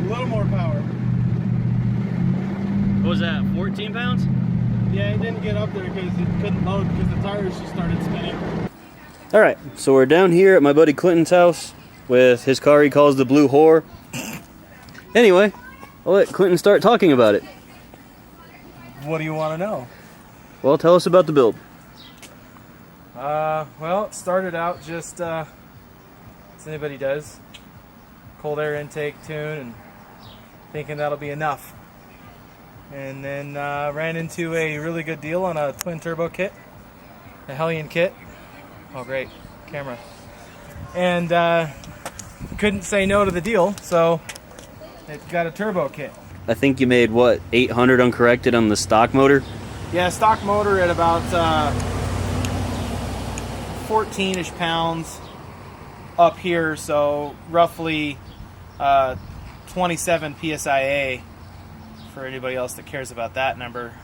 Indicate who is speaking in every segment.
Speaker 1: little more power.
Speaker 2: What was that, 14 pounds?
Speaker 1: Yeah, it didn't get up there because it couldn't load because the tires just started spinning.
Speaker 2: Alright, so we're down here at my buddy Clinton's house with his car he calls the Blue Whore. Anyway, I'll let Clinton start talking about it.
Speaker 1: What do you want to know?
Speaker 2: Well, tell us about the build.
Speaker 1: Well, it started out just, as anybody does, cold air intake tune and thinking that'll be enough. And then ran into a really good deal on a twin turbo kit, a Hellion kit. Oh great, camera. And couldn't say no to the deal, so it got a turbo kit.
Speaker 2: I think you made, what, 800 uncorrected on the stock motor?
Speaker 1: Yeah, stock motor at about 14-ish pounds up here, so roughly 27 PSIA for anybody else that cares about that number.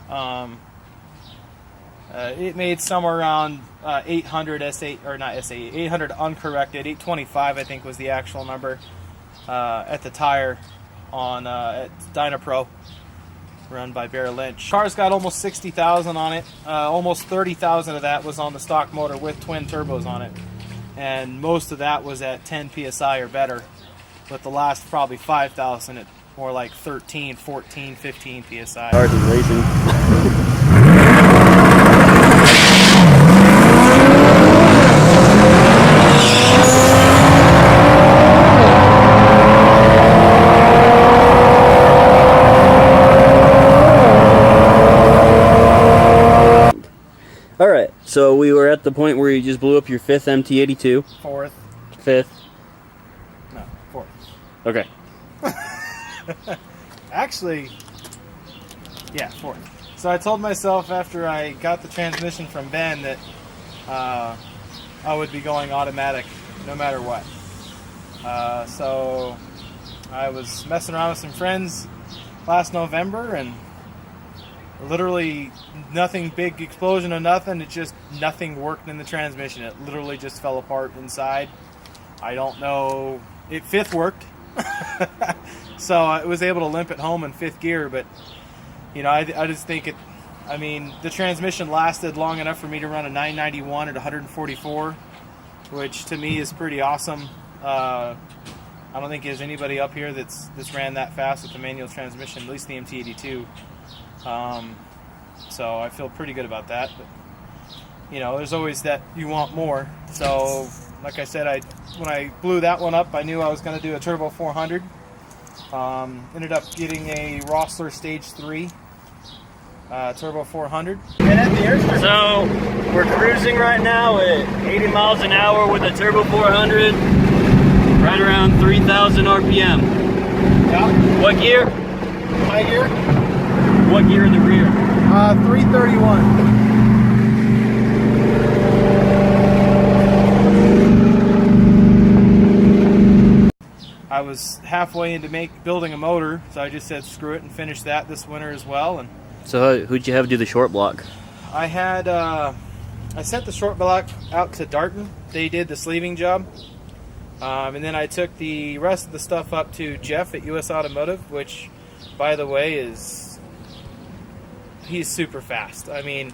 Speaker 1: It made somewhere around 800 S8, or not S8, 800 uncorrected, 825 I think was the actual number at the tire on at Dynapro, run by Bear Lynch. Car's got almost 60,000 on it. Almost 30,000 of that was on the stock motor with twin turbos on it, and most of that was at 10 psi or better, with the last probably 5,000 at more like 13, 14, 15 psi.
Speaker 2: Cars is racing. Alright, so we were at the point where you just blew up your 5th MT82.
Speaker 1: Fourth.
Speaker 2: 5th.
Speaker 1: No, fourth.
Speaker 2: Okay.
Speaker 1: Actually, yeah, fourth. So I told myself after I got the transmission from Ben that I would be going automatic no matter what. So I was messing around with some friends last November, and literally nothing, big explosion or nothing. It just, nothing worked in the transmission. It literally just fell apart inside. I don't know. Fifth worked. So I was able to limp it home in 5th gear, but you know, I just think it, I mean, the transmission lasted long enough for me to run a 991 at 144, which to me is pretty awesome. I don't think there's anybody up here that's ran that fast with the manual transmission, at least the MT82. So I feel pretty good about that, but you know, there's always that you want more. So like I said, when I blew that one up, I knew I was going to do a turbo 400. Ended up getting a Rossler Stage 3 turbo 400. And at the airport. So we're cruising right now at 80 miles an hour with a turbo 400, right around 3,000 RPM. Yeah.
Speaker 2: What gear?
Speaker 1: My gear?
Speaker 2: What gear in the rear?
Speaker 1: 331. I was halfway into building a motor, so I just said screw it and finished that this winter as well. And
Speaker 2: so who'd you have do the short block?
Speaker 1: I had I sent the short block out to Darton. They did the sleeving job, and then I took the rest of the stuff up to Jeff at US Automotive, which, by the way, he's super fast. I mean,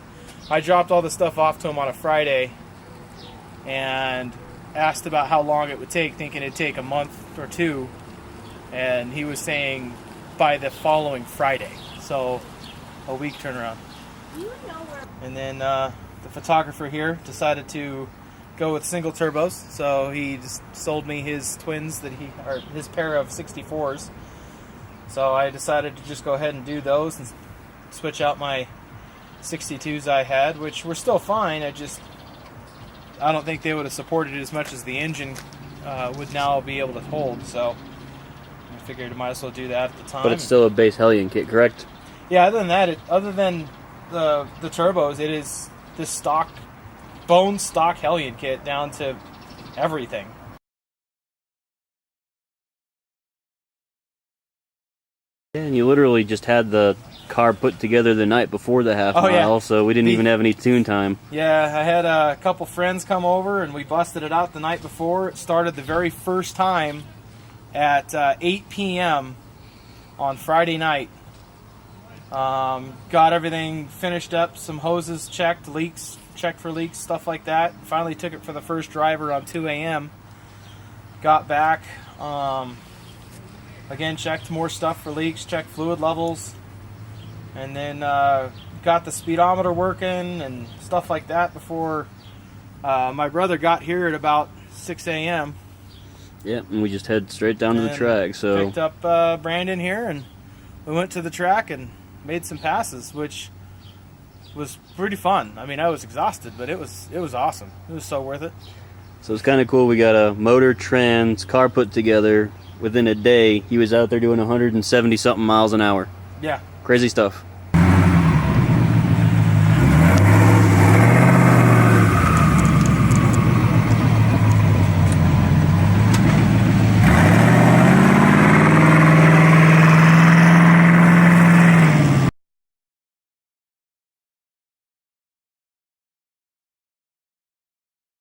Speaker 1: I dropped all the stuff off to him on a Friday and asked about how long it would take, thinking it'd take a month or two, and he was saying by the following Friday, so a week turnaround. And then the photographer here decided to go with single turbos, so he just sold me his twins or his pair of 64s. So I decided to just go ahead and do those and switch out my 62s I had, which were still fine. I don't think they would have supported it as much as the engine would now be able to hold, so I figured I might as well do that at the time.
Speaker 2: But it's still a base Hellion kit, correct?
Speaker 1: Yeah, other than that, other than the turbos, it is this stock, bone stock Hellion kit down to everything.
Speaker 2: Yeah, and you literally just had the car put together the night before the half mile,
Speaker 1: yeah.
Speaker 2: so we didn't even have any tune time.
Speaker 1: Yeah, I had a couple friends come over and we busted it out the night before. It started the very first time at 8 p.m. on Friday night. Got everything finished up, some hoses checked for leaks, stuff like that. Finally took it for the first drive around 2 a.m. Got back, again checked more stuff for leaks, checked fluid levels, and then got the speedometer working and stuff like that before my brother got here at about 6 a.m.
Speaker 2: Yeah, and we just head straight down to the track. So
Speaker 1: picked up Brandon here, and we went to the track and made some passes, which was pretty fun. I mean, I was exhausted, but it was awesome. It was so worth it.
Speaker 2: So it's kind of cool. We got a motor, trans, car put together within a day. He was out there doing 170 something miles an hour.
Speaker 1: Yeah.
Speaker 2: Crazy stuff.